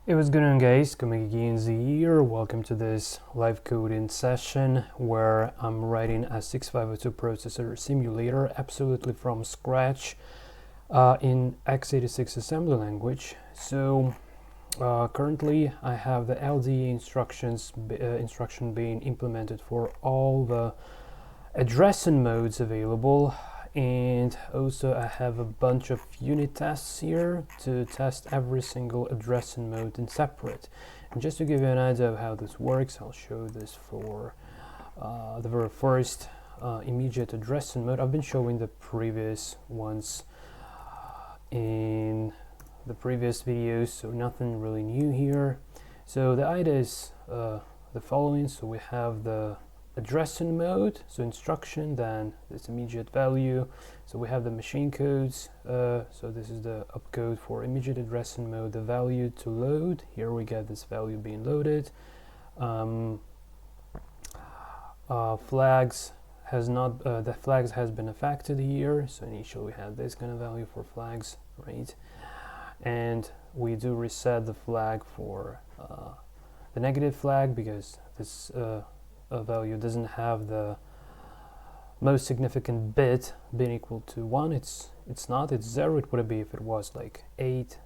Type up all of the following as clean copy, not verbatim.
Hey, what's going on, guys? Komegi here. Welcome to this live coding session where I'm writing a 6502 processor simulator absolutely from scratch in x86 assembly language. So currently I have the LDX instruction being implemented for all the addressing modes available, and also I have a bunch of unit tests here to test every single addressing mode in separate. And just to give you an idea of how this works, I'll show this for the very first immediate addressing mode. I've been showing the previous ones in the previous videos, so nothing really new here. So the idea is the following. So we have the addressing mode, so instruction, then this immediate value. So we have the machine codes, so this is the opcode for immediate addressing mode, the value to load. Here we get this value being loaded. Flags has not, the flags has been affected here, so initially we had this kind of value for flags, right? And we do reset the flag for the negative flag because this value doesn't have the most significant bit being equal to 1. It's not, it's 0. It would be if it was like 8,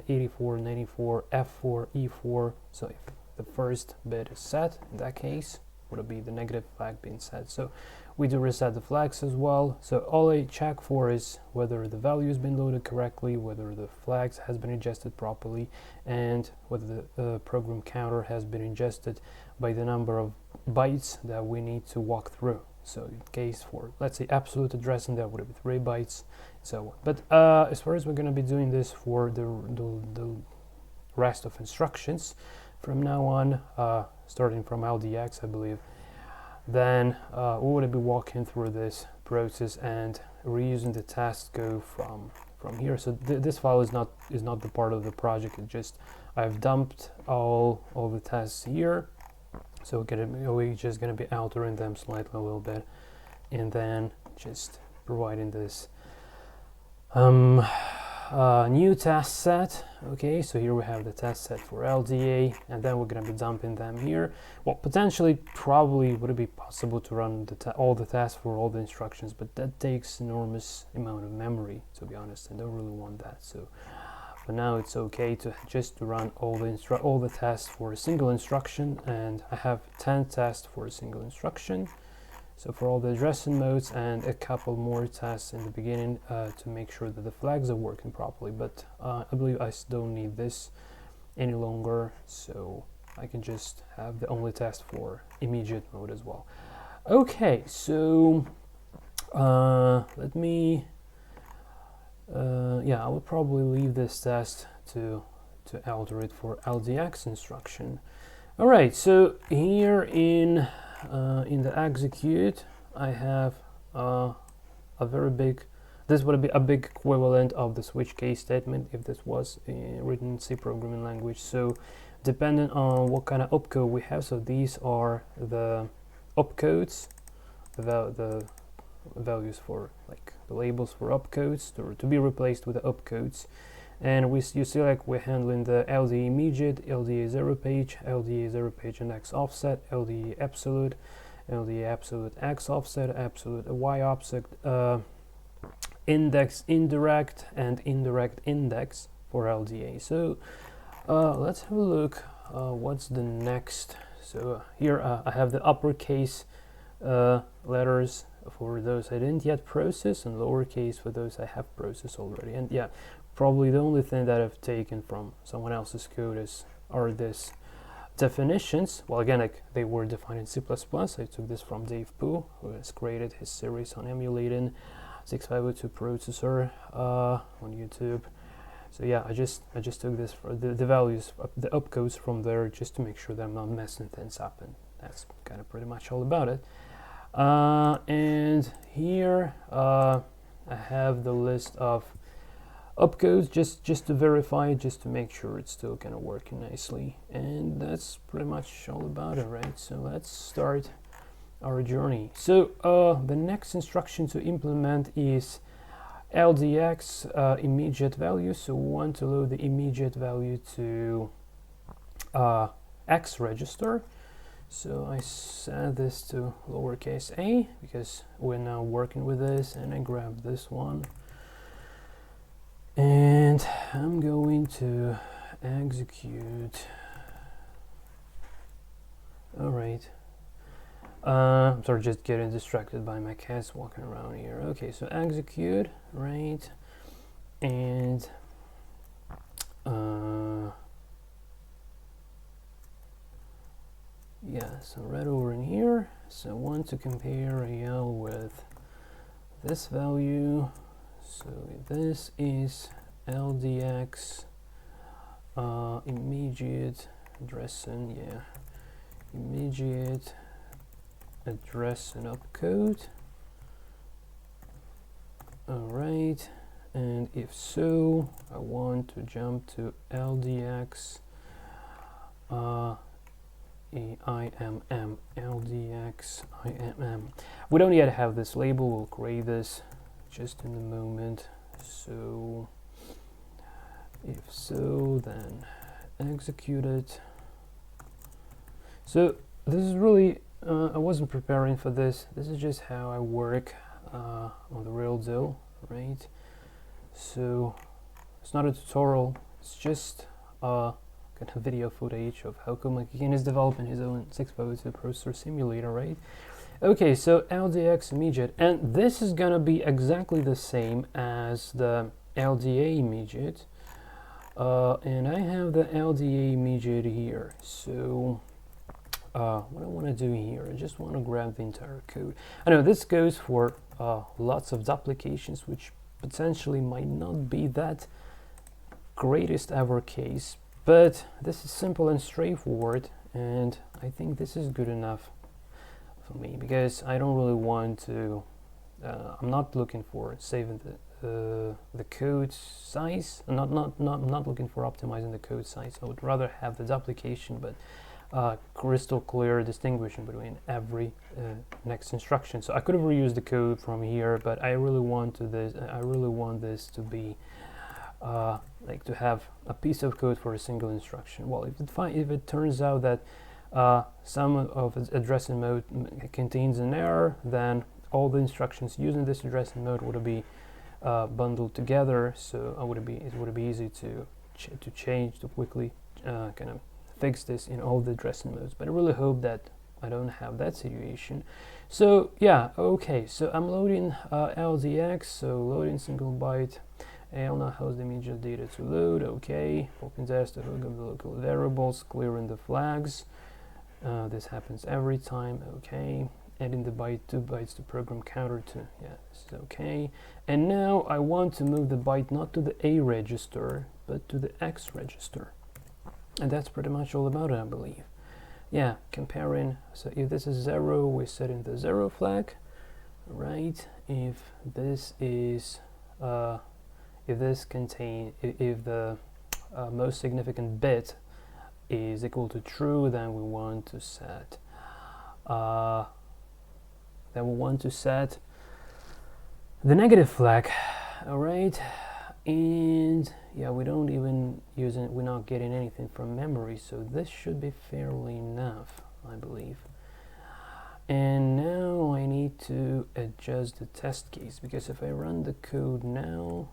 84, 94, F4, E4. So if the first bit is set, in that case would it be the negative flag being set. So we do reset the flags as well. So all I check for is whether the value has been loaded correctly, whether the flags has been ingested properly, and whether the program counter has been ingested by the number of bytes that we need to walk through. So in case for, let's say, absolute addressing, that would be 3 bytes, so on. But as far as we're going to be doing this for the rest of instructions from now on, starting from LDX, I believe, then we would be walking through this process and reusing the test go from here. So this file is not the part of the project. It just, I've dumped all the tests here. So we're just going to be altering them slightly a little bit, and then just providing this new test set. Okay, so here we have the test set for LDA, and then we're going to be dumping them here. Well, potentially, probably would it be possible to run all the tests for all the instructions, but that takes enormous amount of memory, to be honest. I don't really want that. So for now, it's okay to just run all the tests for a single instruction, and I have 10 tests for a single instruction. So for all the addressing modes, and a couple more tests in the beginning to make sure that the flags are working properly. But I believe I don't need this any longer, so I can just have the only test for immediate mode as well. Okay, so let me. Yeah, I would probably leave this test to alter it for LDX instruction. All right, so here in the execute, I have a very big. This would be a big equivalent of the switch case statement if this was written in C programming language. So depending on what kind of opcode we have, so these are the opcodes, the values for, like, the labels for opcodes to be replaced with the opcodes. And you see, like, we're handling the LDA immediate, LDA 0 page, LDA 0 page and X offset, LDA absolute X offset, absolute Y offset, index indirect, and indirect index for LDA. So let's have a look. What's the next? So here I have the uppercase letters for those I didn't yet process, and lowercase for those I have processed already. And yeah, probably the only thing that I've taken from someone else's code are these definitions. Well, again, like, they were defined in C++. I took this from Dave Poo, who has created his series on emulating 6502 processor on YouTube. So yeah, I just took this for the values, the opcodes from there, just to make sure that I'm not messing things up, and that's kind of pretty much all about it. And here I have the list of opcodes just to verify, just to make sure it's still kind of working nicely, and that's pretty much all about it, right? So let's start our journey. So the next instruction to implement is LDX immediate value. So we want to load the immediate value to X register. So I set this to lowercase a because we're now working with this, and I grab this one and I'm going to execute. All right. I'm sorry, just getting distracted by my cats walking around here. Okay, so execute, right? And yeah, so right over in here. So I want to compare AL with this value. So this is LDX immediate addressing, yeah, immediate address and opcode. All right, and if so, I want to jump to LDX IMM, LDX IMM. We don't yet have this label, we'll create this just in a moment. So if so, then execute it. So this is really, I wasn't preparing for this. This is just how I work on the real deal, right? So it's not a tutorial, it's just kind of video footage of how Kumakian is developing his own 6x02 processor simulator, right? Okay, so LDX immediate, and this is gonna be exactly the same as the LDA immediate, and I have the LDA immediate here. So what I want to do here, I just want to grab the entire code. I know this goes for lots of duplications, which potentially might not be that greatest ever case, but this is simple and straightforward, and I think this is good enough for me because I don't really want to. I'm not looking for saving the code size. I'm not looking for optimizing the code size. I would rather have the duplication, but crystal clear distinguishing between every next instruction. So I could have reused the code from here, but I really want this. I really want this to be like to have a piece of code for a single instruction. Well, if it turns out that some of its addressing mode contains an error, then all the instructions using this addressing mode would be bundled together. So it would be easy to change to quickly kind of fix this in all the addressing modes. But I really hope that I don't have that situation. So yeah, okay. So I'm loading LDX. So loading single byte. AL now has the immediate data to load. Okay. Open test to hook up the local variables, clearing the flags. This happens every time. Okay. Adding the 2 bytes to program counter to, yeah, this is okay. And now I want to move the byte not to the A register, but to the X register. And that's pretty much all about it, I believe. Yeah, comparing. So if this is 0, we set in the 0 flag, right? If this is, if the most significant bit is equal to true, then we want to set the negative flag. All right, and yeah, we don't even use it, we're not getting anything from memory, so this should be fairly enough, I believe. And now I need to adjust the test case, because if I run the code now,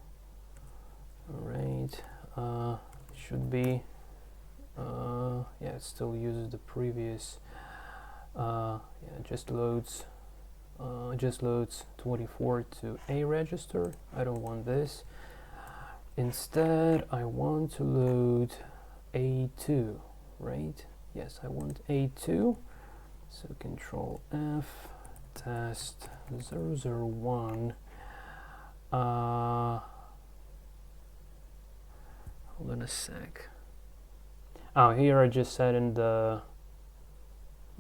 all right, it should be yeah, it still uses the previous yeah, just loads 24 to A register. I don't want this. Instead, I want to load A2, right? Yes, I want A2. So Control F, test 001. Hold on a sec. Oh, here I just set in the,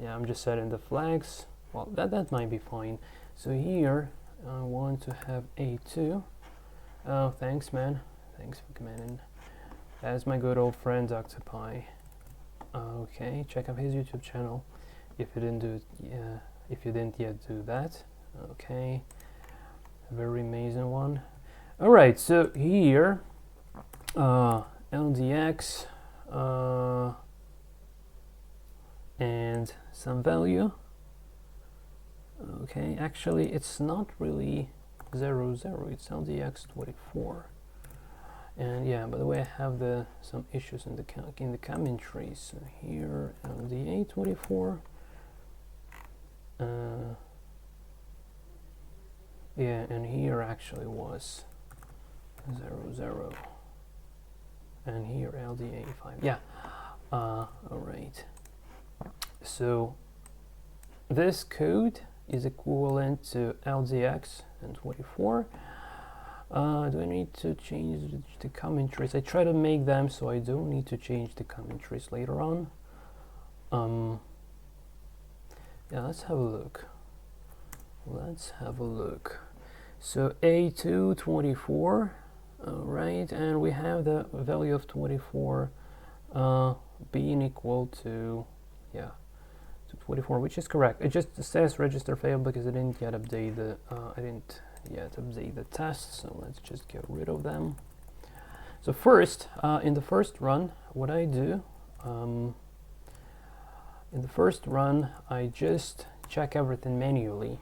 yeah, I'm just setting the flags. Well, that might be fine. So here I want to have A2. Oh, thanks, man. Thanks for commenting. That's my good old friend Octopi. Okay, check out his YouTube channel if you didn't do it. Yeah, if you didn't yet do that. Okay, very amazing one. All right, so here LDX and some value. Okay, actually it's not really 0, 0, it's LDX 24. And yeah, by the way, I have some issues in the commentary. So here LDA 24. Yeah, and here actually was 0, 0. And here LDA 5. Yeah. All right. So this code is equivalent to LDX and 24. Do I need to change the commentaries? I try to make them so I don't need to change the commentaries later on. Yeah, let's have a look. Let's have a look. So A2 24, all right, and we have the value of 24 being equal to, yeah, to 24, which is correct. It just says register failed because I didn't yet update the update the tests. So let's just get rid of them. So first, in the first run, what I do, in the first run, I just check everything manually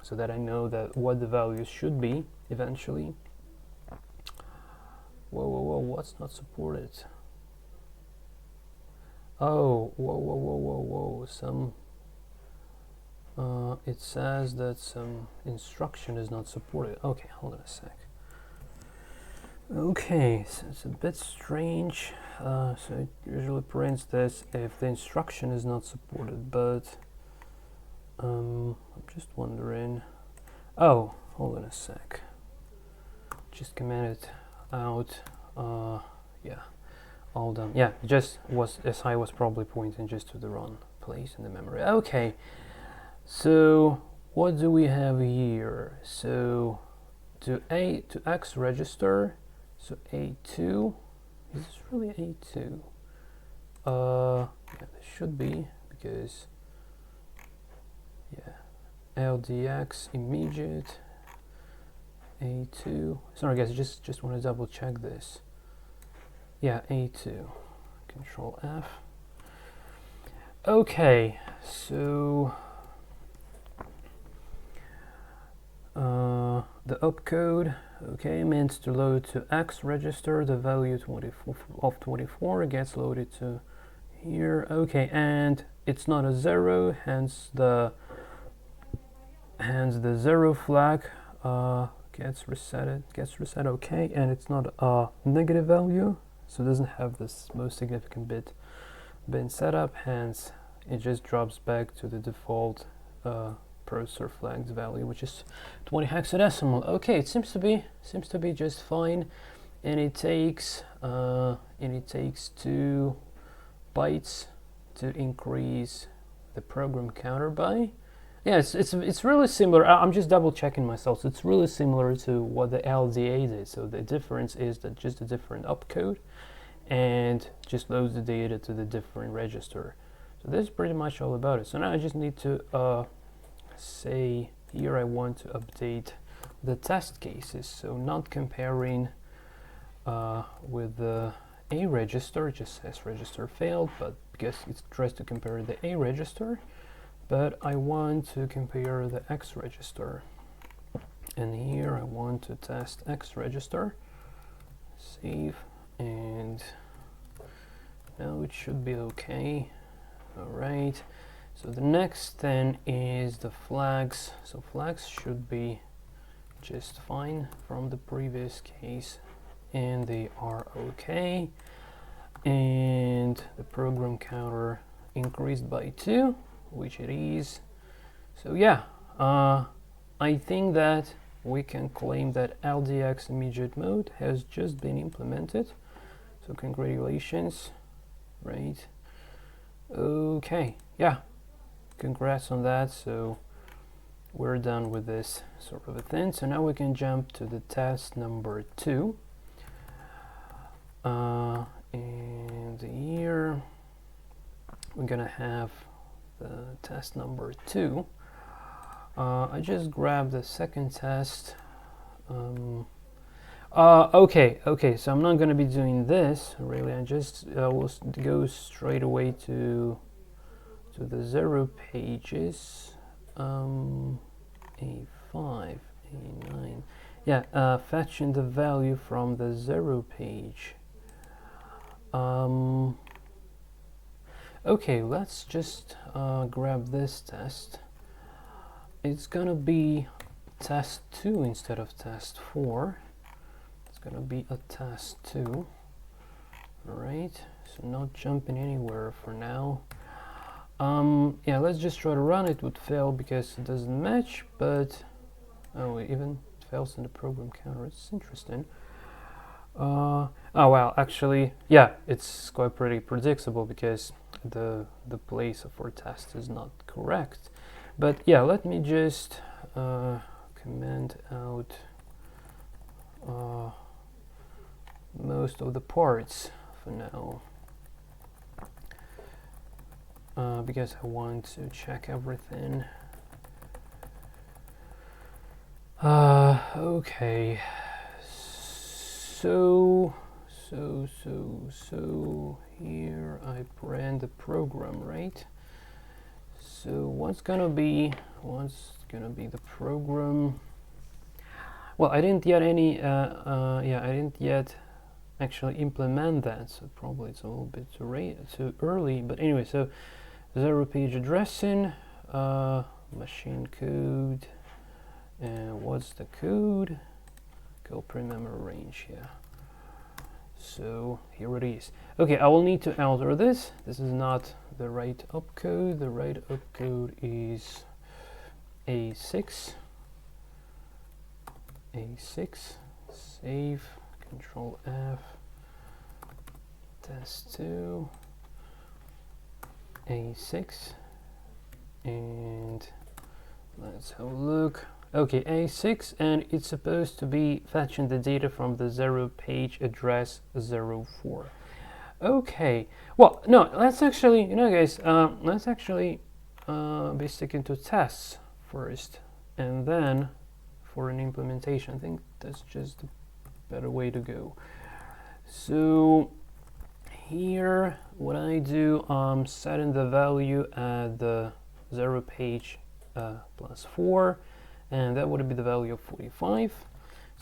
so that I know that what the values should be eventually. Whoa, whoa, whoa, what's not supported? Oh, whoa, whoa, whoa, whoa, whoa, it says that some instruction is not supported. Okay, hold on a sec. Okay, so it's a bit strange. So it usually prints this if the instruction is not supported, but I'm just wondering. Oh, hold on a sec. Just commented out. Yeah, all done. Yeah, just was SI was probably pointing just to the wrong place in the memory. Okay, so what do we have here? So to X register. So A2, is this really A2? Yeah, this should be, because, yeah, LDX immediate, A2. Sorry guys, just want to double check this. Yeah, A2, Control F. Okay, so the opcode, okay, means to load to X register. The value 24 of 24 gets loaded to here. Okay, and it's not a 0, hence the 0 flag gets reset. Okay, and it's not a negative value, so it doesn't have this most significant bit been set up. Hence, it just drops back to the default processor flags value, which is 20 hexadecimal. Okay, it seems to be just fine, and it takes 2 bytes to increase the program counter by. Yeah, it's really similar. I'm just double checking myself. So it's really similar to what the LDA did. So the difference is that just a different opcode, and just loads the data to the different register. So this is pretty much all about it. So now I just need to say here I want to update the test cases, so not comparing with the A register, it just says register failed, but because it tries to compare the A register, but I want to compare the X register, and here I want to test X register. Save, and now it should be okay. All right. So the next then is the flags. So flags should be just fine from the previous case, and they are okay. And the program counter increased by 2, which it is. So yeah, I think that we can claim that LDX immediate mode has just been implemented. So congratulations, right? Okay, yeah. Congrats on that. So we're done with this sort of a thing. So now we can jump to the test number 2. And here we're gonna have the test number 2. I just grabbed the second test. Okay, so I'm not gonna be doing this really. I just will go straight away to to the 0 pages, A5, A9, yeah, fetching the value from the 0 page. Okay, let's just grab this test. It's gonna be test 2 instead of test 4. It's gonna be a test 2. Alright, so not jumping anywhere for now. Yeah, let's just try to run it. Would fail because it doesn't match, but oh, it even fails in the program counter. It's interesting. Oh well, actually, yeah, it's quite pretty predictable because the place of our test is not correct. But yeah, let me just comment out most of the parts for now, because I want to check everything. Okay, so here I ran the program, right? So what's gonna be the program? Well, I didn't yet I didn't yet actually implement that, so probably it's a little bit too early. But anyway, so 0 page addressing, machine code, and what's the code? Go pre-memory range, yeah. So here it is. Okay, I will need to alter this. This is not the right opcode. The right opcode is A6. A6. Save. Control F. Test 2. A6. And let's have a look. Okay, A6, and it's supposed to be fetching the data from the 0 page address 04. Okay, well, no, let's actually, you know, guys, let's actually be sticking to tests first, and then for an implementation. I think that's just a better way to go. So here, what I do, I'm setting the value at the 0 page plus 4. And that would be the value of 45.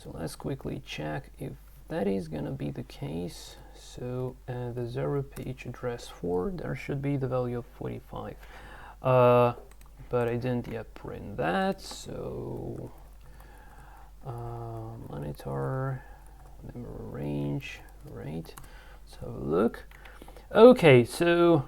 So let's quickly check if that is going to be the case. So the 0 page address 4, there should be the value of 45. But I didn't yet print that. So monitor, memory range, right? So look. Okay, so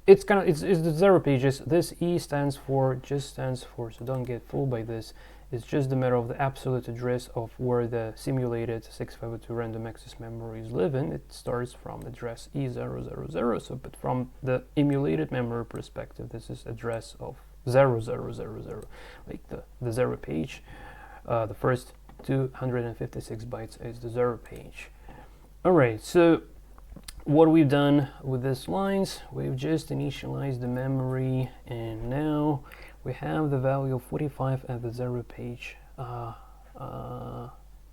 it's the 0 pages. This E stands for, so don't get fooled by this. It's just the matter of the absolute address of where the simulated 6502 random access memory is living. It starts from address E000. So, but from the emulated memory perspective, this is address of 0000, like the 0 page. The first 256 bytes is the 0 page. All right, so what we've done with these lines, we've just initialized the memory, and now we have the value of 45 at the 0 page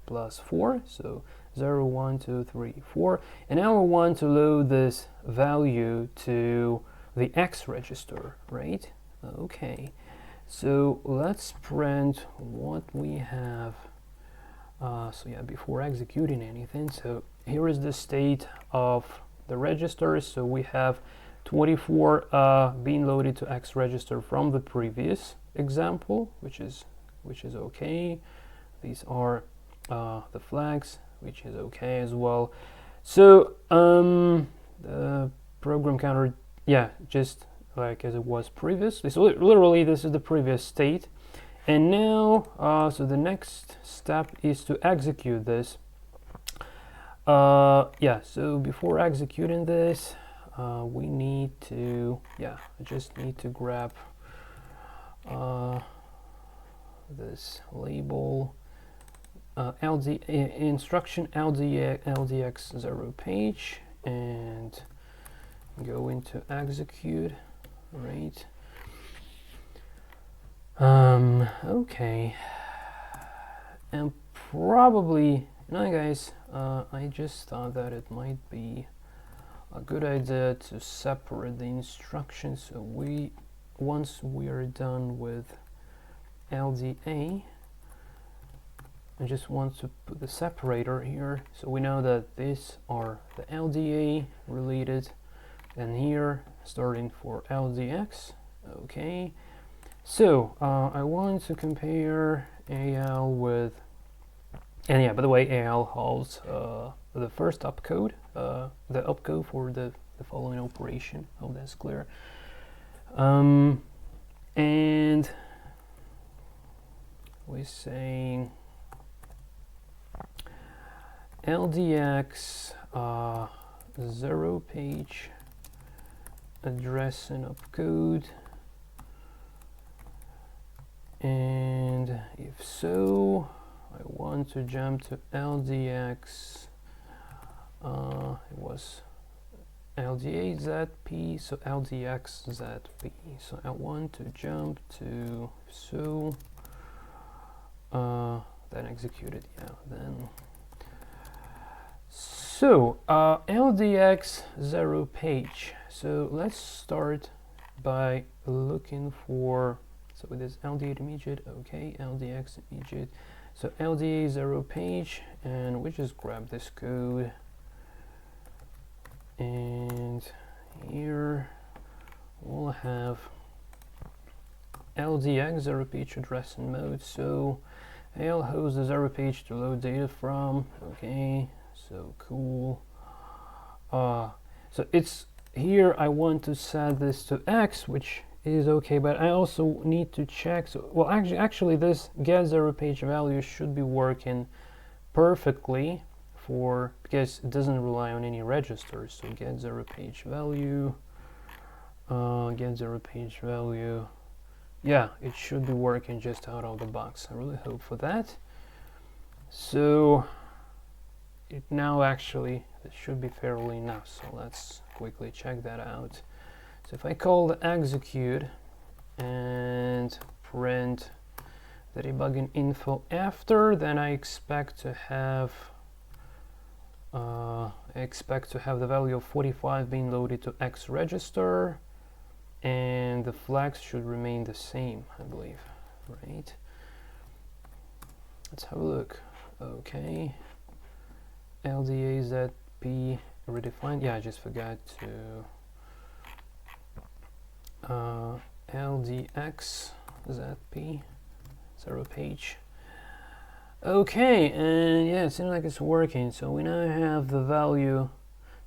plus 4, so 0, 1, 2, 3, 4. And now we want to load this value to the X register, right? Okay, so let's print what we have. So yeah, before executing anything, so here is the state of the registers. So we have 24 being loaded to X register from the previous example, which is okay. These are the flags, which is okay as well. So the program counter, yeah, just like as it was previously. So literally, this is the previous state. And now, so the next step is to execute this. Yeah, so before executing this, we need to, I just need to grab this label, instruction LDX 0 page, and go into execute, right? Okay, and probably, guys, I just thought that it might be a good idea to separate the instructions. So once we are done with LDA, I just want to put the separator here, so we know that these are the LDA related, and here starting for LDX. Okay, so I want to compare AL with, and yeah, by the way, AL holds the first opcode, the opcode for the following operation. Hope that's clear. And we're saying LDX 0 page address and opcode, and if so, I want to jump to LDX. It was LDA ZP, so LDX ZP. So I want to jump to then execute it. Yeah, then. So LDX 0 page. So let's start by looking for, so it is LDA immediate. Okay, LDX immediate. So LDA 0 page, and we just grab this code, and here we'll have LDX 0 page address and mode. So AL hosts the 0 page to load data from. Okay, so cool. So it's here I want to set this to X, which is okay, but I also need to check. So well, actually this get 0 page value should be working perfectly for, because it doesn't rely on any registers. So get 0 page value, get 0 page value. Yeah, it should be working just out of the box. I really hope for that. So it now actually, it should be fairly enough. So let's quickly check that out. So if I call the execute and print the debugging info after, then I expect to have the value of 45 being loaded to X register, and the flags should remain the same, I believe, right? Let's have a look. Okay, LDA ZP redefined. Yeah, I just forgot to LDX ZP 0 page. Okay, and yeah, it seems like it's working. So we now have the value,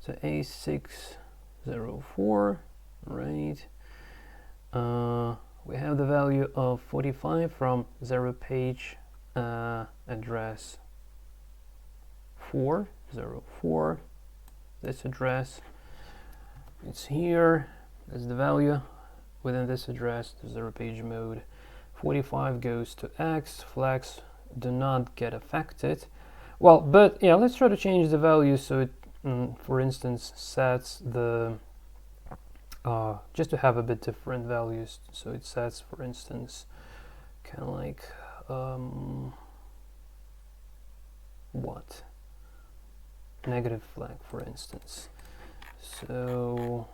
so A604, right? We have the value of 45 from 0 page address 404. This address, it's here. That's the value within this address. The 0 page mode. 45 goes to X. Flags do not get affected. Well, but yeah, let's try to change the value so it, for instance, sets the just to have a bit different values. So it sets, for instance, kind of like what? Negative flag, for instance. So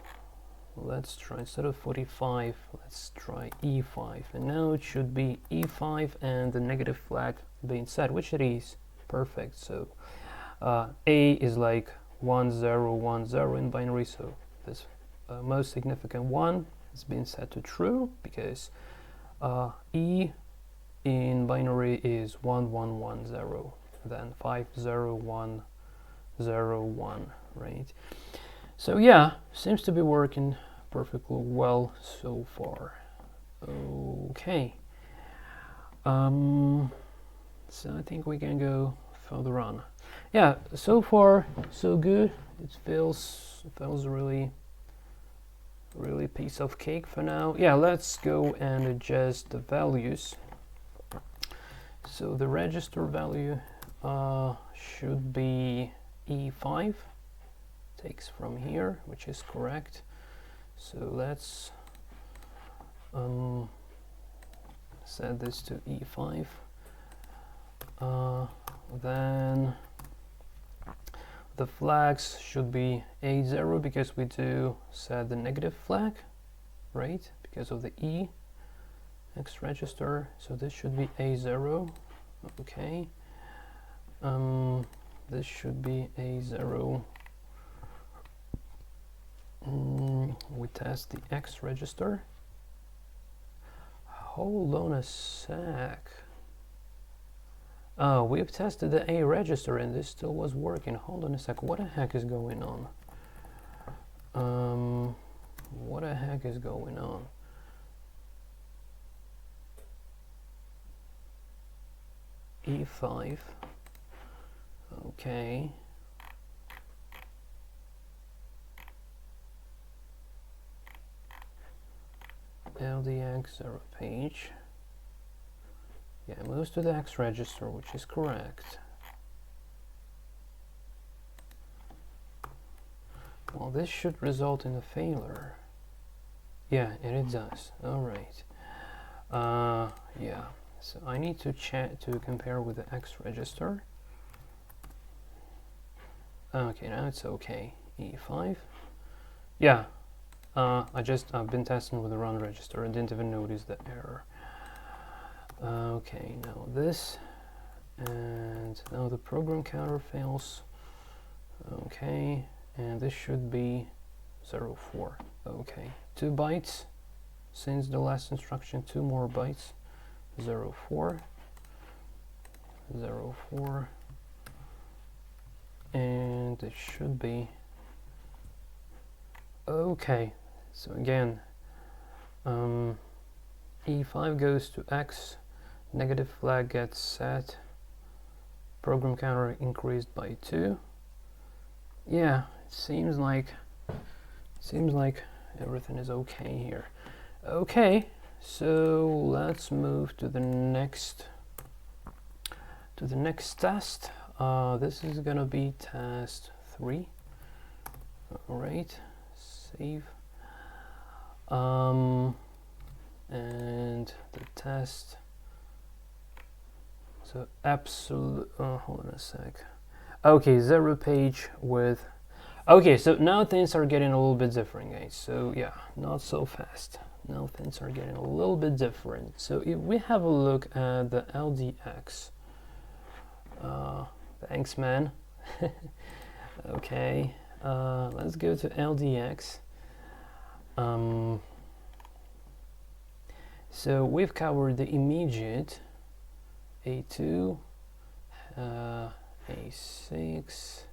let's try, instead of 45, let's try E5, and now it should be E5 and the negative flag being set, which it is. Perfect. So A is like 1010 in binary, so this most significant one has been set to true, because E in binary is 1110, then 50101, right? So yeah, seems to be working perfectly well so far. Okay, so I think we can go further on. Yeah, so far so good. It feels really piece of cake for now. Yeah, let's go and adjust the values. So the register value should be E5, takes from here, which is correct. So let's set this to E5. Then the flags should be A0 because we do set the negative flag, right? Because of the X register. So this should be A0. Okay. This should be A0. We test the X register. Hold on a sec. Oh, we've tested the A register and this still was working. Hold on a sec. What the heck is going on? What the heck is going on? E5. Okay. LDX 0 page. Yeah, it moves to the X register, which is correct. Well, this should result in a failure. Yeah, and it does. All right. Yeah. So I need to check to compare with the X register. Okay, now it's okay. E5. Yeah. I've been testing with the run register and didn't even notice the error. Okay, now this, and now the program counter fails. Okay, and this should be 04. Okay, 2 bytes since the last instruction, 2 more bytes. 04, 04, and it should be okay. So again, E5 goes to X, negative flag gets set, program counter increased by 2. Yeah, it seems like everything is okay here. Okay, so let's move to the next test. This is gonna be test 3. All right, save. And the test. So absolute. Hold on a sec. Okay, 0 page with. Okay, so now things are getting a little bit different, guys. So yeah, not so fast. Now things are getting a little bit different. So if we have a look at the LDX. Thanks, man. Okay, let's go to LDX. So we've covered the immediate A2, A6,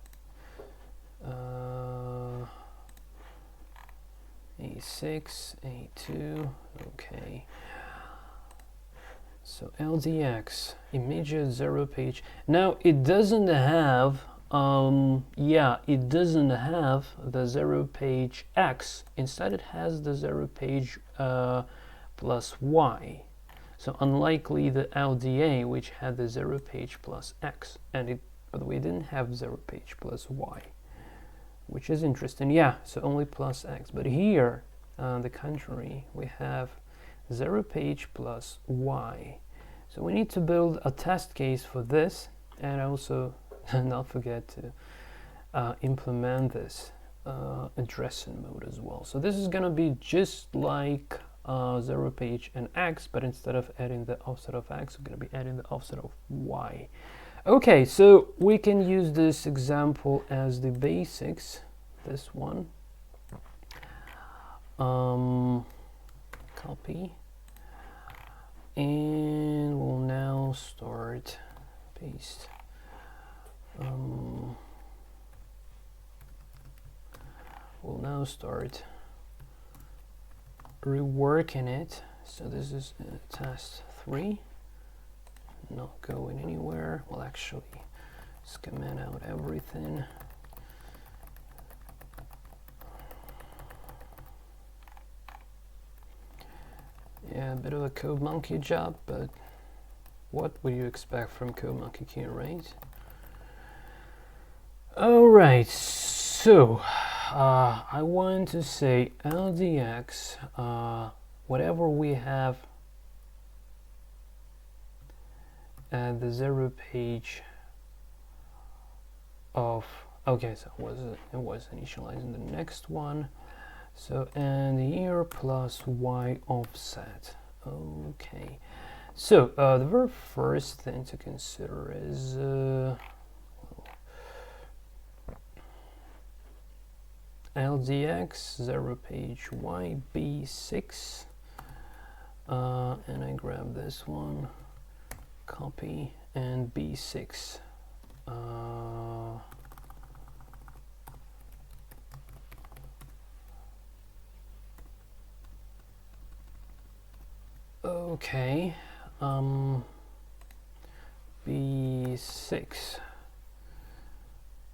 A6, A2, okay. So LDX, immediate 0 page. Now it doesn't have, it doesn't have the 0 page X. Instead it has the 0 page plus Y. So unlikely the LDA, which had the 0 page plus X, and it, by the way, didn't have 0 page plus Y, which is interesting. Yeah, so only plus X. But here, on the contrary, we have 0 page plus Y. So we need to build a test case for this, and also not forget to implement this addressing mode as well. So this is gonna be just like 0 page and X, but instead of adding the offset of X, we're gonna be adding the offset of Y. Okay, so we can use this example as the basics, this one. Copy, and we'll now start paste. We'll now start reworking it. So this is test 3, not going anywhere. Well, actually, let's comment out everything. Yeah, a bit of a code monkey job, but what would you expect from code monkey key, right? All right, so I want to say LDX, whatever we have at the 0 page of Okay, so it was initializing the next one. So and year plus y offset. Okay, so the very first thing to consider is LDX 0 page YB6, and I grab this one, copy, and B6. Okay, B6.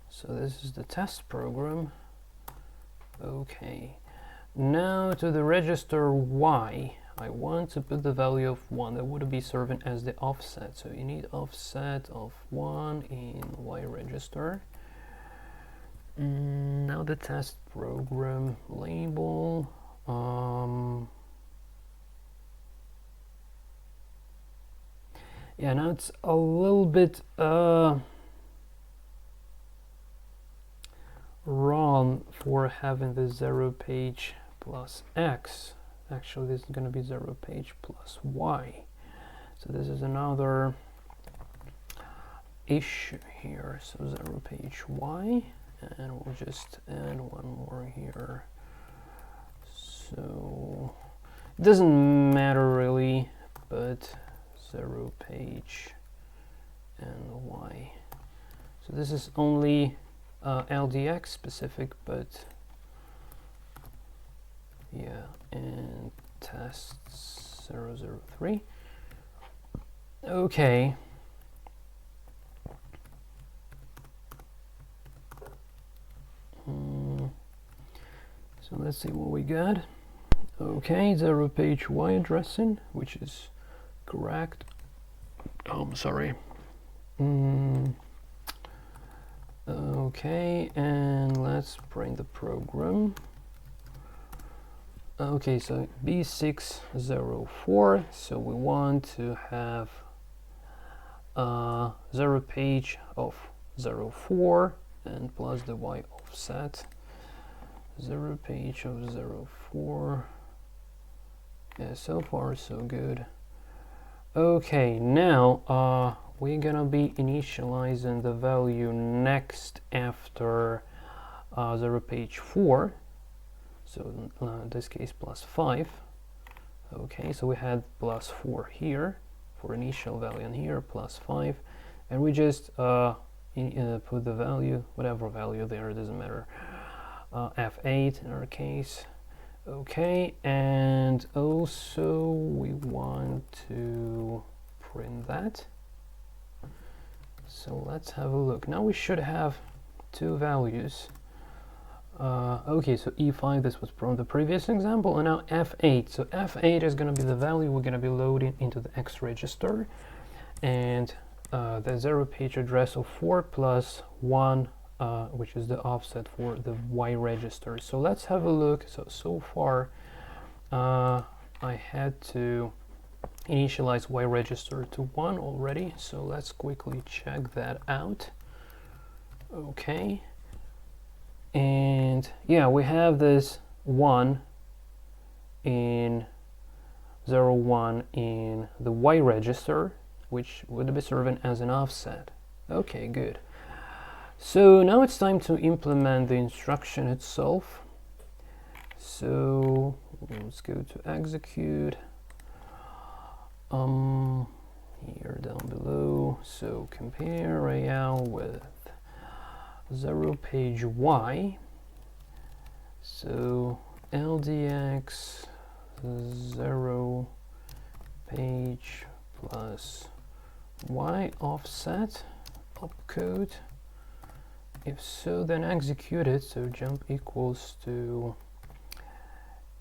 So this is the test program. Okay, now to the register Y, I want to put the value of 1 that would be serving as the offset. So you need offset of 1 in Y register. Now the test program label. Yeah, now it's a little bit wrong for having the 0 page plus X. Actually, this is going to be 0 page plus Y. So this is another issue here. So 0 page Y, and we'll just add one more here. So it doesn't matter really, but 0 page and Y. So this is only LDX specific, but yeah, and tests 003. Okay. So let's see what we got. Okay, 0 page Y addressing, which is correct. Oh, I'm sorry. Okay, and let's print the program. Okay, so B604, so we want to have 0 page of 04 and plus the Y offset. 0 page of 04. Yeah, so far so good. Okay, now we're gonna be initializing the value next after 0 page 4. So in this case plus 5. Okay, so we had plus 4 here for initial value, and here plus 5, and we just put the value, whatever value there, it doesn't matter, F8 in our case. Okay, and also we want to print that. So let's have a look. Now we should have two values. Okay, so E5, this was from the previous example, and now F8. So F8 is going to be the value we're going to be loading into the X register, and the 0 page address of 4 plus 1, which is the offset for the Y register. So let's have a look. So far I had to initialize Y register to 1 already, so let's quickly check that out. Okay, and yeah, we have this 1 in 01 in the Y register, which would be serving as an offset. Okay, good. So now it's time to implement the instruction itself. So let's go to execute. Here down below, so compare AL with 0 page Y. So LDX 0 page plus Y offset opcode. If so, then execute it. So jump equals to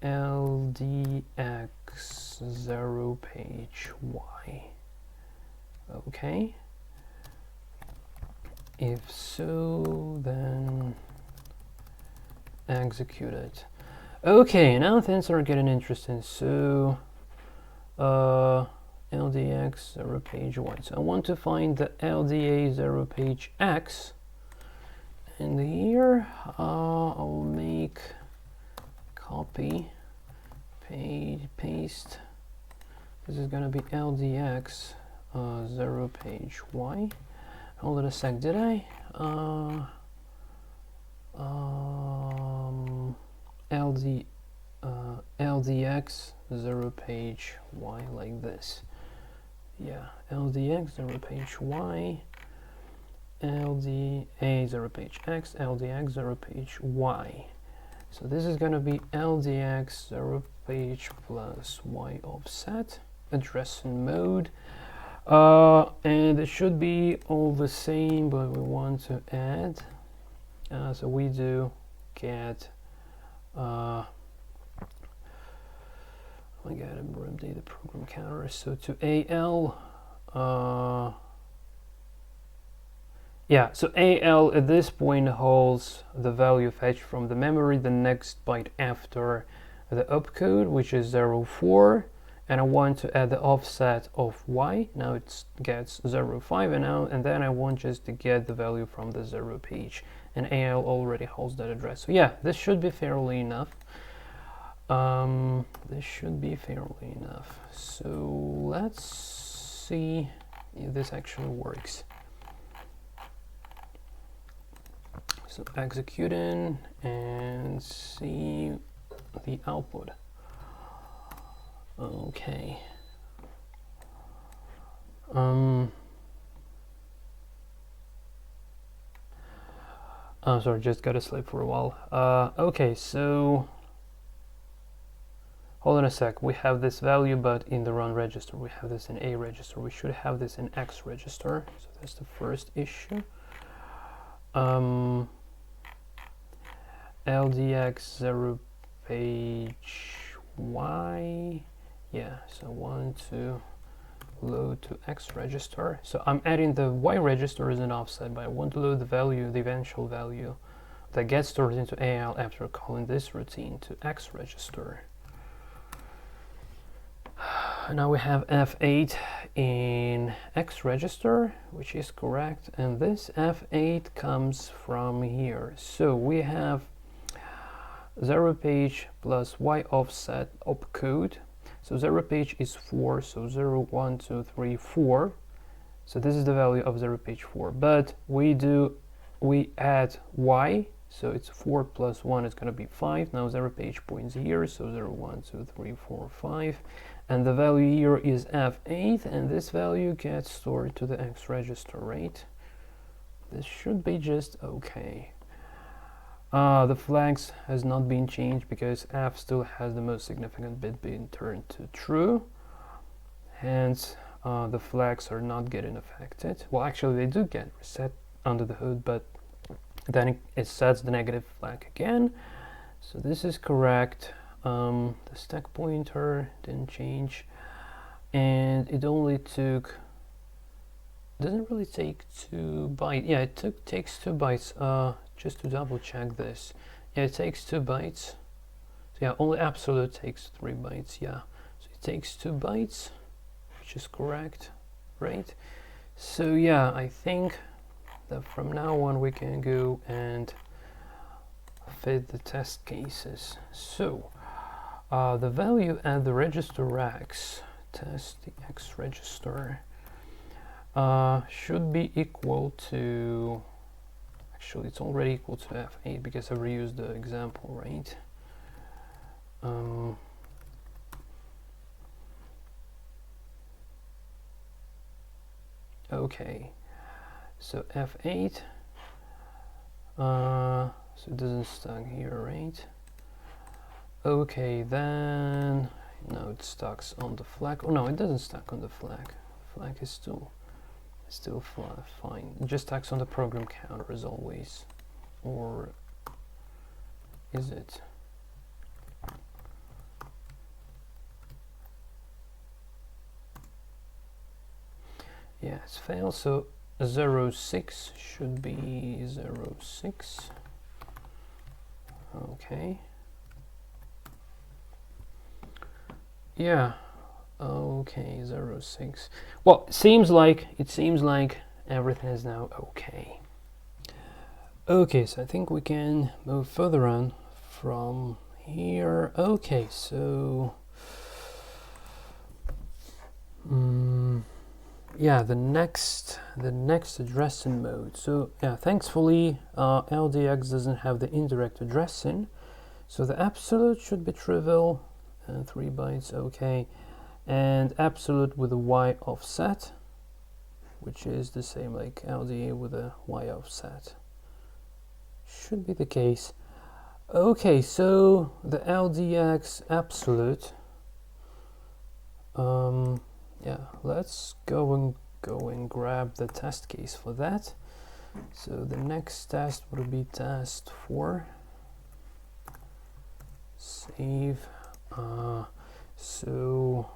LDX 0 page Y. Okay. If so, then execute it. Okay, now things are getting interesting. So LDX 0 page Y. So I want to find the LDA 0 page X, in here. I'll make copy, paste. This is gonna be LDX 0 page Y. Hold it a sec, did I? LDX 0 page Y, like this. Yeah, LDX 0 page Y, LDA 0 page X, LDX 0 page Y. So this is going to be LDX 0 page plus Y offset, address and mode. And it should be all the same, but we want to add. So we do get I gotta update the program counter. So to AL, yeah, so AL at this point holds the value fetched from the memory, the next byte after the opcode, which is 04, and I want to add the offset of Y. Now it gets 05, and then I want just to get the value from the 0 page, and AL already holds that address. So yeah, this should be fairly enough. This should be fairly enough. So let's see if this actually works. So executing and see the output. Okay. I'm sorry, just gotta sleep for a while. Okay, so hold on a sec. We have this value, but in the run register. We have this in A register. We should have this in X register. So that's the first issue. LDX 0 page Y. Yeah, so want to load to X register. So I'm adding the Y register as an offset, but I want to load the value, the eventual value that gets stored into AL after calling this routine to X register. Now we have F8 in X register, which is correct, and this F8 comes from here. So we have 0 page plus Y offset opcode. So 0 page is 4, so 0, 1, 2, 3, 4. So this is the value of 0 page 4. But we add Y, so it's 4 plus 1 is going to be 5. Now 0 page points here, so 0, 1, 2, 3, 4, 5. And the value here is F8, and this value gets stored to the X register, right? This should be just okay. The flags has not been changed because F still has the most significant bit being turned to true. Hence, the flags are not getting affected. Well, actually, they do get reset under the hood, but then it sets the negative flag again. So this is correct. The stack pointer didn't change, and it only took, doesn't really take 2 bytes. Yeah, it takes 2 bytes. Just to double check this. Yeah, it takes 2 bytes. So yeah, only absolute takes 3 bytes. Yeah, so it takes 2 bytes, which is correct, right? So yeah, I think that from now on we can go and fit the test cases. So the value at the register X, test the X register, should be equal to, actually it's already equal to F8 because I reused the example, right? Okay, so F8, so it doesn't stack here, right? Okay, then now it stacks on the flag. Oh no, it doesn't stack on the flag. Flag is still fine. It just stacks on the program counter as always. Or is it? Yeah, it's failed. So 06 should be 06. Okay. Yeah. Okay, 06. Well, it seems like everything is now okay. Okay, so I think we can move further on from here. Okay, so yeah, the next addressing mode. So yeah, thankfully LDX doesn't have the indirect addressing, so the absolute should be trivial and 3 bytes. Okay, and absolute with a Y offset, which is the same like LDA with a Y offset. Should be the case. Okay, so the LDX absolute. Yeah, let's go and grab the test case for that. So the next test would be test 4. Save. So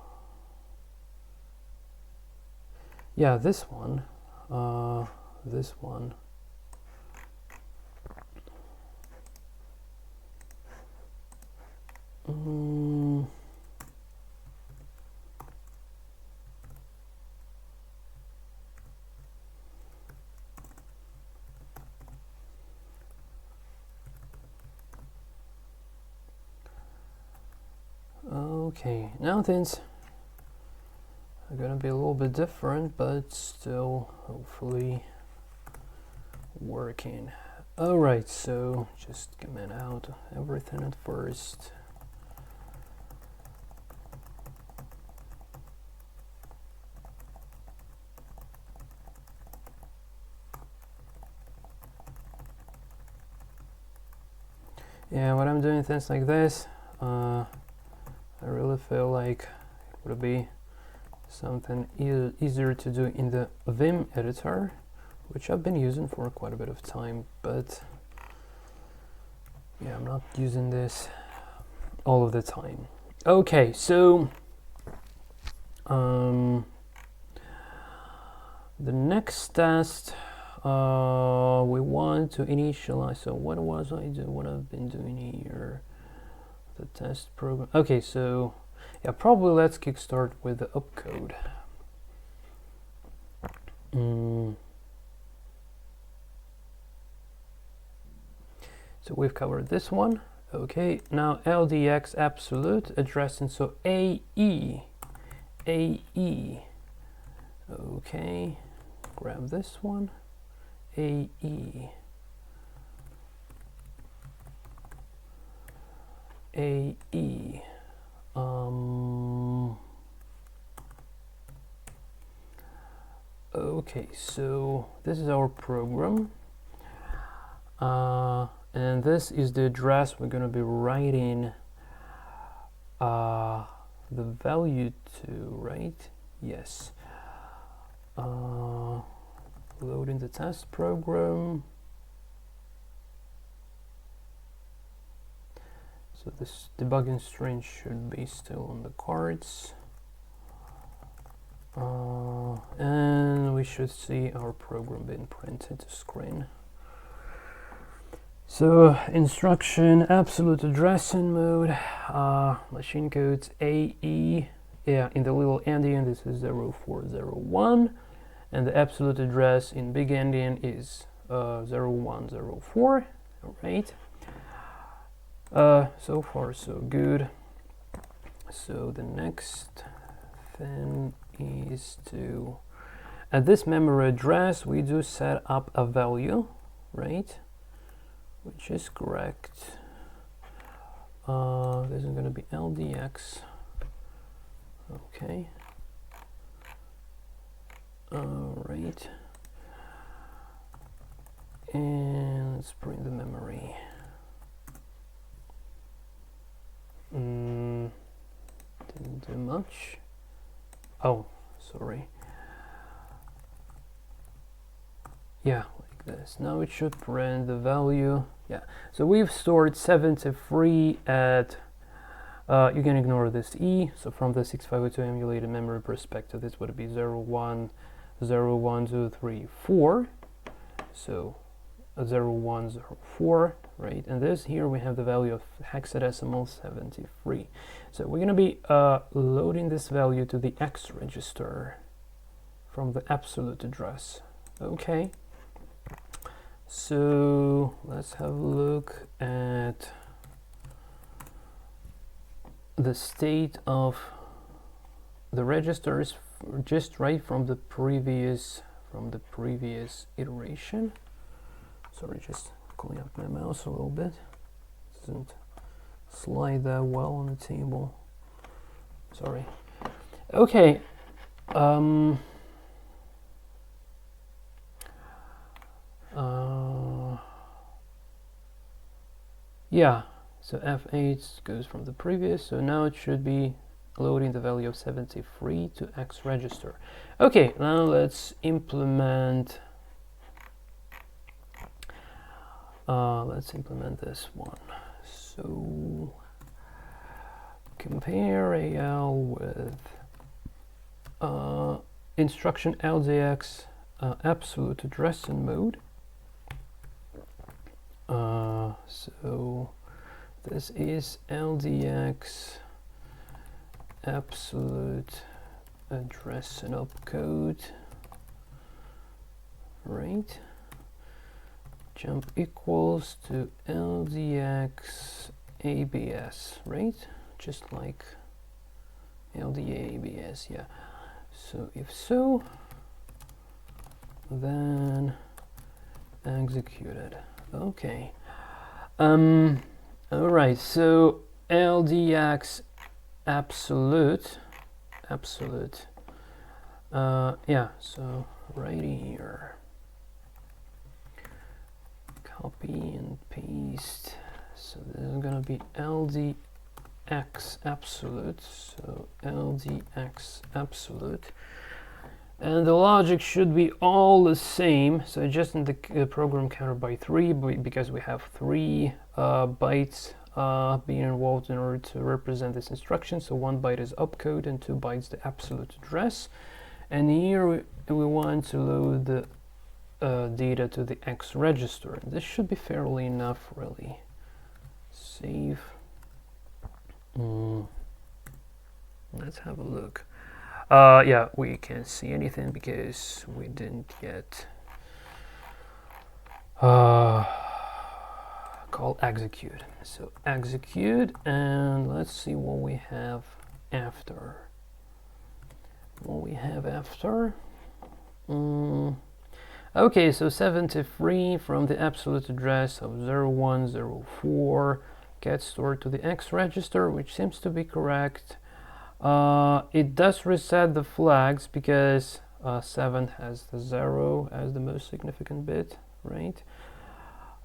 yeah, this one. This one. Okay, now things are gonna be a little bit different, but still hopefully working. Alright, so just comment out everything at first. Yeah, when I'm doing things like this, I really feel like it would be something easier to do in the Vim editor, which I've been using for quite a bit of time, but yeah, I'm not using this all of the time. Okay, so the next test, we want to initialize. So what was I do? What I've been doing here? The test program. Okay, so yeah, probably let's kickstart with the opcode. So we've covered this one. Okay, now LDX absolute addressing. So AE. Okay, grab this one. AE. Okay, so this is our program, and this is the address we're going to be writing the value to, right? Yes. Loading the test program. So this debugging string should be still on the cards. And we should see our program being printed to screen. So instruction, absolute addressing mode, machine codes AE. Yeah, in the little endian, this is 0401. And the absolute address in big endian is 0104. All right. So far so good. So the next thing is to, at this memory address, we do set up a value, right? Which is correct. This is going to be LDX. Okay. All right. And let's print the memory. Didn't do much. Oh, sorry. Yeah, like this. Now it should print the value. Yeah, so we've stored 73 at, you can ignore this E, so from the 6502 emulated memory perspective, this would be 01, 01, 2, 3, 4. So 0104, right? And this here we have the value of hexadecimal 73. So we're going to be loading this value to the X register from the absolute address. Okay. So let's have a look at the state of the registers just right from the previous iteration. Sorry, just clean up my mouse a little bit. Doesn't slide that well on the table. Sorry. Okay. Yeah, so F8 goes from the previous, so now it should be loading the value of 73 to X register. Okay, now let's implement this one. So compare AL with instruction LDX absolute address and mode. So this is LDX absolute address and opcode, right? Jump equals to LDX ABS, right? Just like LDA ABS, yeah. So if so, then execute it. Okay. All right. So LDX absolute. Yeah. So right here. Copy and paste. So this is gonna be LDX absolute. So LDX absolute. And the logic should be all the same, so adjusting the program counter by 3 because we have 3 bytes being involved in order to represent this instruction. So 1 byte is opcode and 2 bytes the absolute address. And here we want to load the data to the X register. This should be fairly enough, really. Save. Let's have a look. Yeah, we can't see anything because we didn't yet call execute. So execute, and let's see what we have after. Okay, so 73 from the absolute address of 0104 gets stored to the X register, which seems to be correct. It does reset the flags because 7 has the 0 as the most significant bit, right?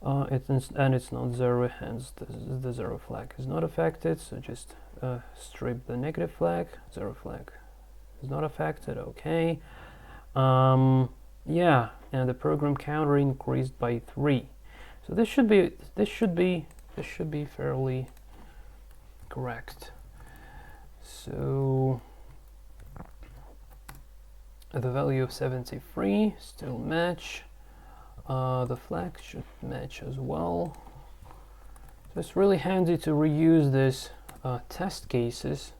And it's not 0, hence the 0 flag is not affected. So just strip the negative flag. 0 flag is not affected. Okay. Yeah, and the program counter increased by 3. So this should be fairly correct. So the value of 73 still match. The flag should match as well. So it's really handy to reuse these test cases.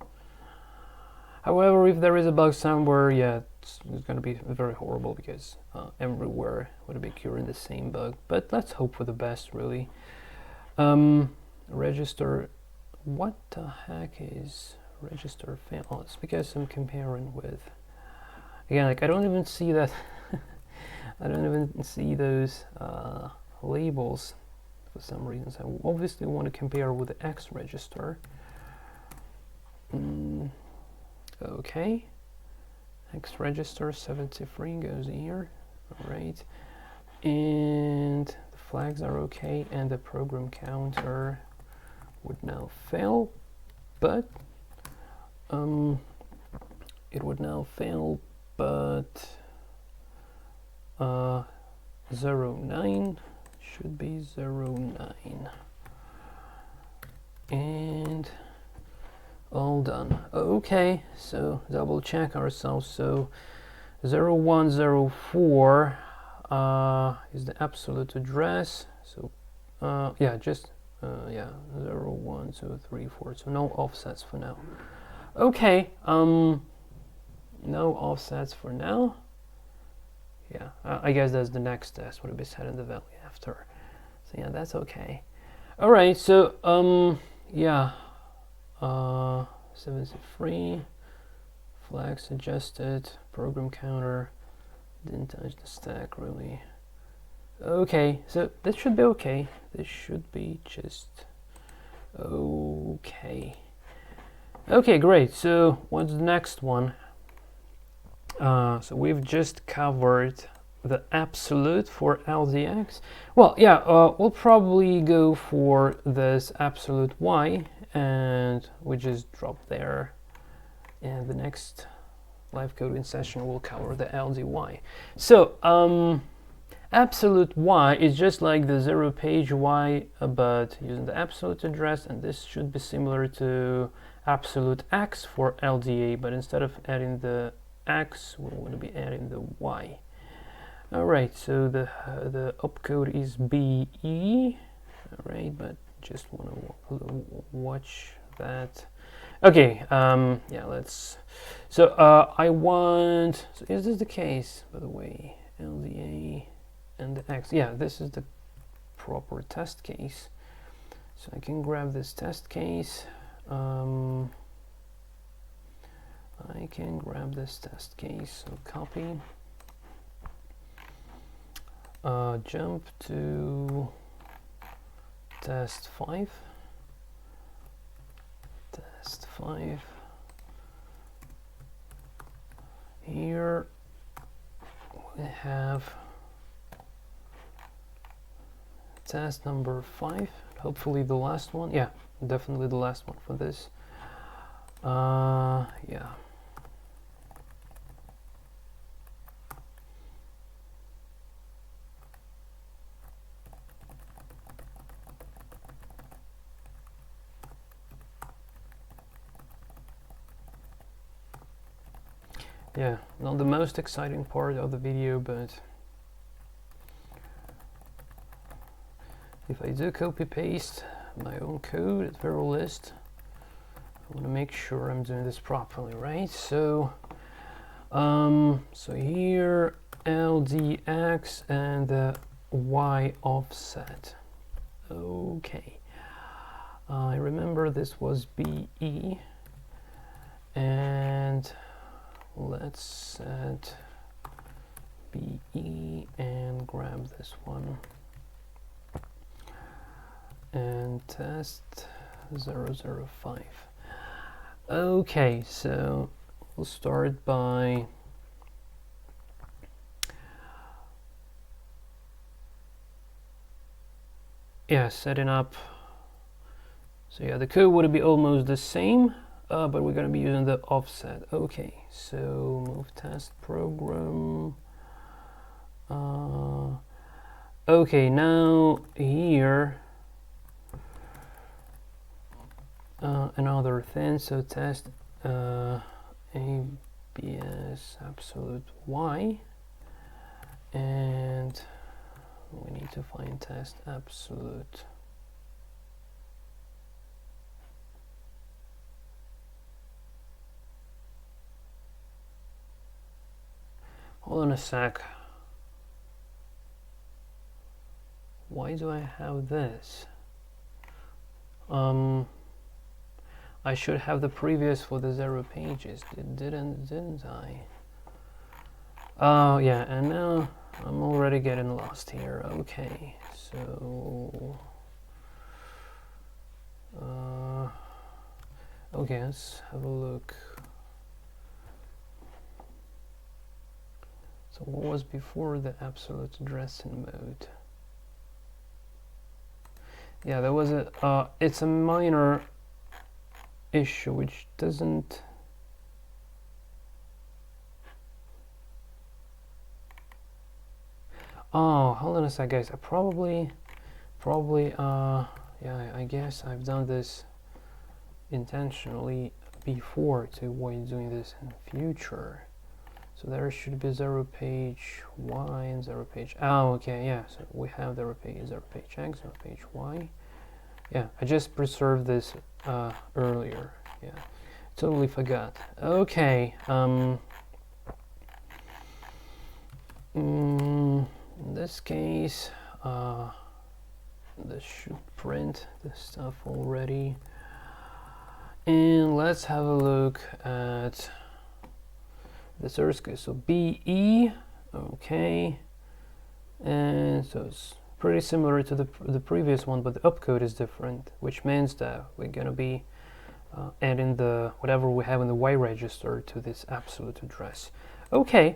However, if there is a bug somewhere, yeah, it's going to be very horrible because everywhere would be occurring the same bug. But let's hope for the best, really. Register. What the heck is register fail? Oh, it's because I'm comparing with. Again, like I don't even see that. I don't even see those labels for some reasons. I obviously want to compare with the X register. Okay, X register 73 goes here, all right, and the flags are okay, and the program counter would now fail, but it would now fail, but 09 should be 09, and all done. Okay, so double check ourselves. So 0104 is the absolute address. So yeah, just yeah, 01, 2, 3, 4. So no offsets for now. Okay, no offsets for now. Yeah, I guess that's the next test. Would be setting the value. after. So yeah, that's okay. All right, so yeah, 73 flags adjusted, program counter, didn't touch the stack really. Okay, so this should be okay. This should be just okay. Okay, great. So what's the next one? So we've just covered the absolute for LDX. Well, yeah, we'll probably go for this absolute Y, and we just drop there. And the next live coding session will cover the LDY. So absolute Y is just like the 0 page Y, but using the absolute address, and this should be similar to absolute X for LDA, but instead of adding the X, we're going to be adding the Y. All right, so the opcode is BE. All right, but just want to watch that. Okay, yeah, let's. So I want. So is this the case, by the way? LDA and the X. Yeah, this is the proper test case. So I can grab this test case. I can grab this test case, so copy, jump to test 5, here we have test number 5, hopefully the last one, yeah, definitely the last one for this, yeah. Yeah, not the most exciting part of the video, but if I do copy paste my own code at very least, I want to make sure I'm doing this properly, right? So, so here LDX and the Y offset. Okay, I remember this was BE, and let's set BE and grab this one and test 005. Okay, so we'll start by setting up. So yeah, the code would be almost the same, but we're going to be using the offset. Okay, so move test program. Okay, now here another thing. So test ABS absolute Y, and we need to find test absolute. Hold on a sec. Why do I have this? I should have the previous for the 0 pages. Didn't I? Oh yeah, and now I'm already getting lost here. Okay, so okay, let's have a look. So what was before the absolute addressing mode? Yeah, there was a it's a minor issue which doesn't. Oh, hold on a sec, guys. I probably yeah, I guess I've done this intentionally before to avoid doing this in the future. So there should be 0 page Y and 0 page. Oh, okay, yeah. So we have 0 page X, 0 page Y. Yeah, I just preserved this earlier. Yeah, totally forgot. Okay. In this case, this should print this stuff already. And let's have a look at the source code. So BE, okay, and so it's pretty similar to the previous one, but the opcode is different, which means that we're gonna be adding the whatever we have in the Y register to this absolute address. Okay,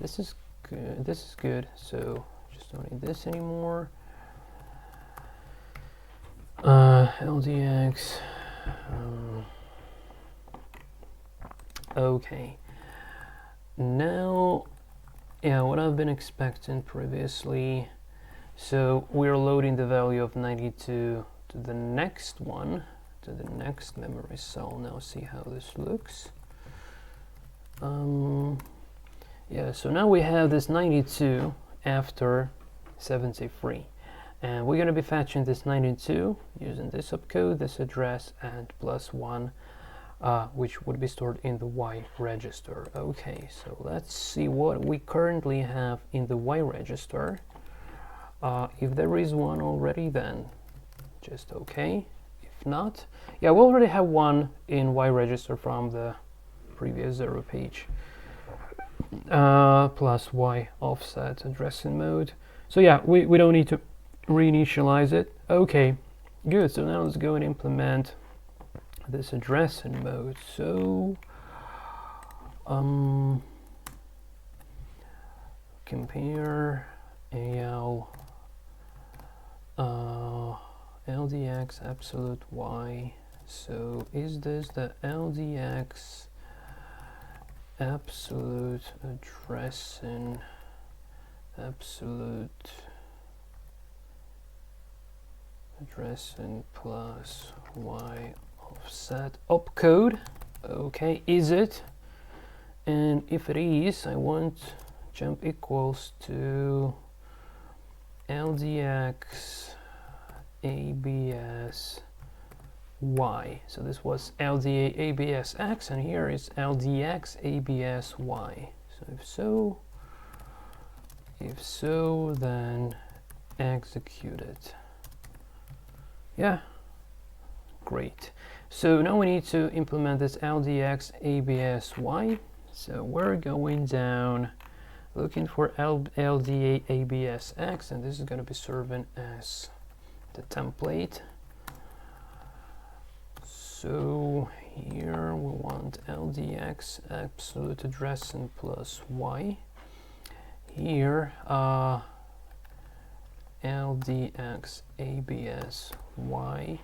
this is good. This is good. So just don't need this anymore. LDX. Okay. Now, yeah, what I've been expecting previously. So we're loading the value of 92 to the next one, to the next memory cell. Now see how this looks. Yeah, so now we have this 92 after 73. And we're going to be fetching this 92 using this opcode, this address, and +1, which would be stored in the Y register. Okay, so let's see what we currently have in the Y register. If there is one already, then just okay. If not, yeah, we already have one in Y register from the previous 0 page. Plus Y offset addressing mode. So yeah, we don't need to reinitialize it. Okay, good. So now let's go and implement this addressing mode. So compare AL LDX absolute Y. So is this the LDX absolute addressing plus Y offset opcode? Okay, is it? And if it is, I want jump equals to LDX ABS Y. So this was LDA ABS X, and here is LDX ABS Y. So if so, then execute it. Yeah, great. So now we need to implement this LDX ABS Y. So we're going down, looking for LDA ABS X, and this is going to be serving as the template. So here we want LDX absolute addressing plus Y. Here LDX ABS Y.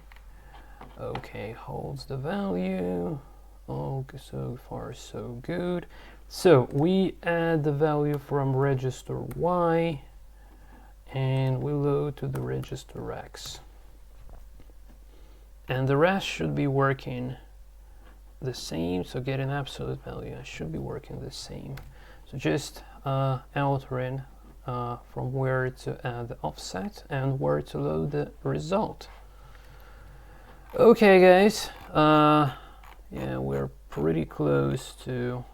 Okay, holds the value. Oh, so far so good. So we add the value from register Y and we load to the register X. And the rest should be working the same. So getting absolute value should be working the same. So just altering from where to add the offset and where to load the result. Okay, guys. Yeah, we're pretty close to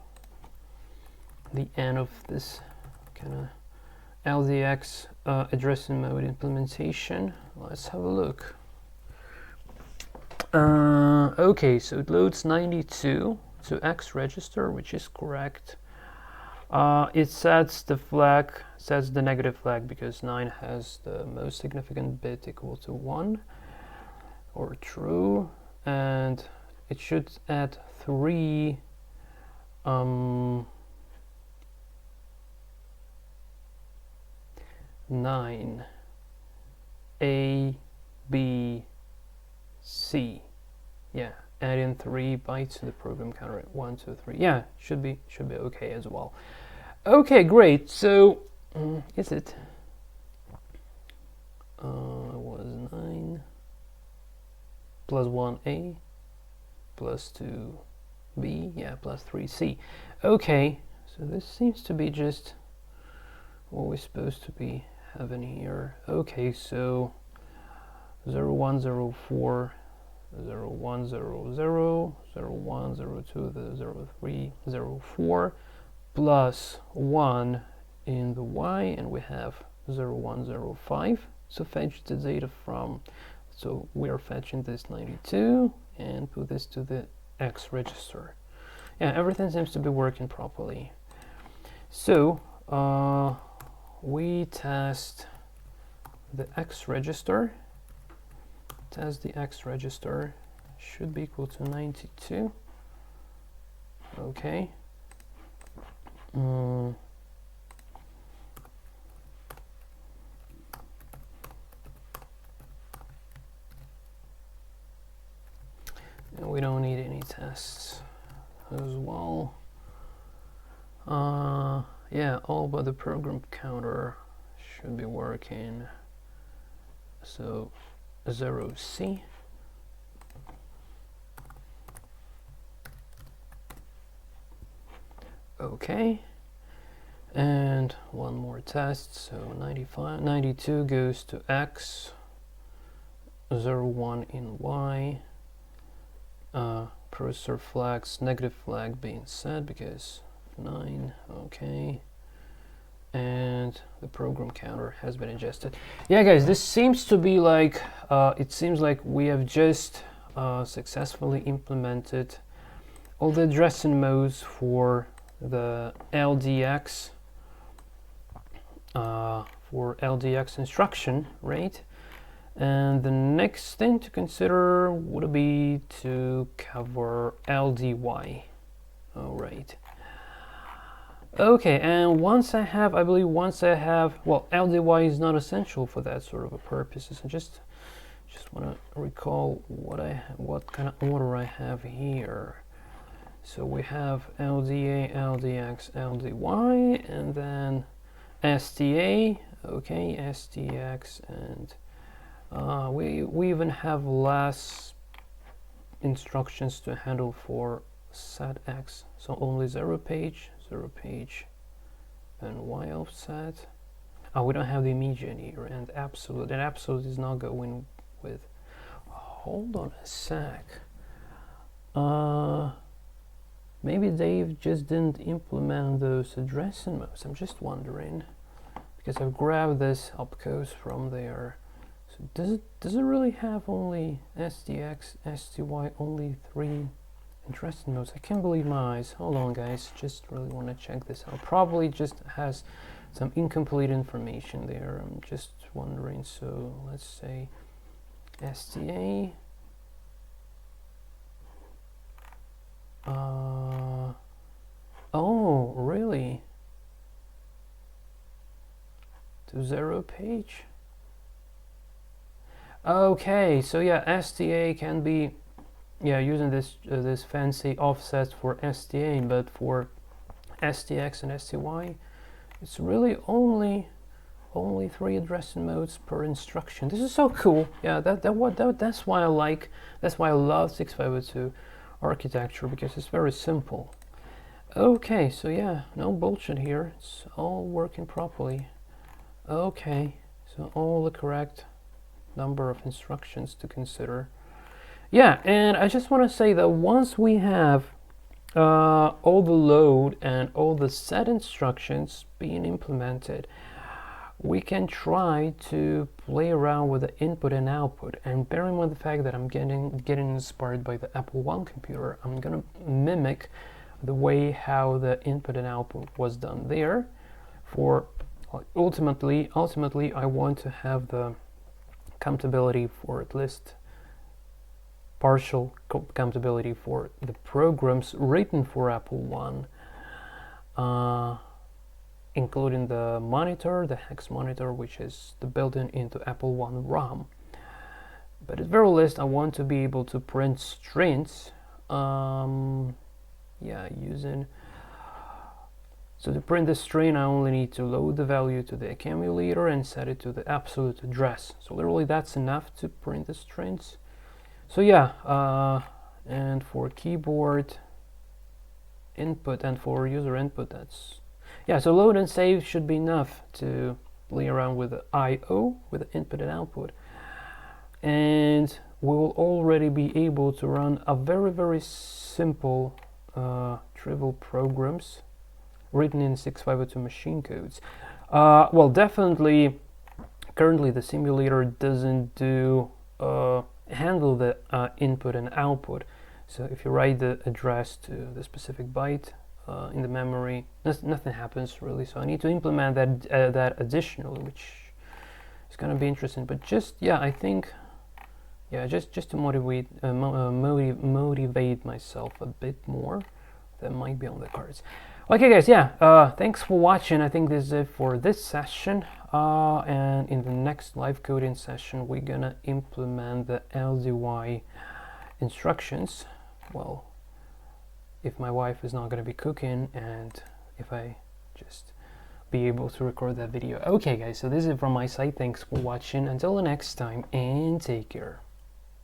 the end of this kind of LDX addressing mode implementation. Let's have a look. Okay, so it loads 92 to X register, which is correct. It sets the flag, sets the negative flag because 9 has the most significant bit equal to 1 or true, and it should add 3 9 A B C. Yeah, add in 3 bytes to the program counter. 1 2 3. Yeah, should be okay as well. Okay, great. So is it was 9 plus 1A plus 2B, yeah, plus 3C. Okay, so this seems to be just what we're supposed to be having here. Okay, so 0 1 0 4 0 1 0 0 0 1 0 2 0 3 0 4 plus 1 in the Y, and we have 0105 to fetch the data from. So we are fetching this 92 and put this to the X register. Yeah, everything seems to be working properly. So we test the X register. Test the X register should be equal to 92. Okay. And we don't need any tests as well. Yeah, all but the program counter should be working. So 0C. Okay. And one more test. So 92 goes to X, 01 in Y. Processor flags, negative flag being set because 9. Okay. And the program counter has been adjusted. Yeah, guys, this seems to be like it seems like we have just successfully implemented all the addressing modes for the LDX instruction, right? And the next thing to consider would be to cover LDY. All right. Okay, and once I have, well, LDY is not essential for that sort of a purposes. I just want to recall what kind of order I have here. So we have LDA, LDX, LDY, and then STA. Okay, STX, and we even have less instructions to handle for setX. So only 0 page, and Y offset. We don't have the immediate here, and absolute. And absolute is not going with. Hold on a sec. Maybe Dave just didn't implement those addressing modes. I'm just wondering, because I've grabbed this opcode from there. So does it really have only STX, STY, only 3 addressing modes? I can't believe my eyes. Hold on, guys. Just really want to check this out. Probably just has some incomplete information there. I'm just wondering. So let's say STA. Oh, really? To 0 page? Okay, so yeah, STA can be, yeah, using this this fancy offset for STA, but for STX and STY, it's really only 3 addressing modes per instruction. This is so cool. Yeah, that's why I love 6502 architecture, because it's very simple. Okay, so yeah, no bullshit here. It's all working properly. Okay, so all the correct number of instructions to consider. Yeah, and I just want to say that once we have all the load and all the set instructions being implemented, we can try to play around with the input and output. And bearing in mind the fact that I'm getting inspired by the Apple I computer, I'm gonna mimic the way how the input and output was done there. For ultimately I want to have the compatibility for at least partial compatibility for the programs written for Apple I, including the monitor, the hex monitor, which is the built-in into Apple I ROM. But at very least, I want to be able to print strings. Yeah, using. So to print the string, I only need to load the value to the accumulator and set it to the absolute address. So literally, that's enough to print the strings. So yeah, and for keyboard input and for user input, that's. Yeah, so load and save should be enough to play around with the I/O, with the input and output. And we will already be able to run a very simple trivial programs written in 6502 machine codes. Well, definitely, currently the simulator doesn't handle the input and output. So if you write the address to the specific byte in the memory, nothing happens really. So I need to implement that additionally, which is going to be interesting. But just, yeah, I think, yeah, just to motivate myself a bit more, that might be on the cards. Okay, guys, yeah, thanks for watching. I think this is it for this session. And in the next live coding session, we're gonna implement the LDY instructions. Well, if my wife is not gonna be cooking, and if I just be able to record that video. Okay, guys, so this is it from my side. Thanks for watching. Until the next time, and take care.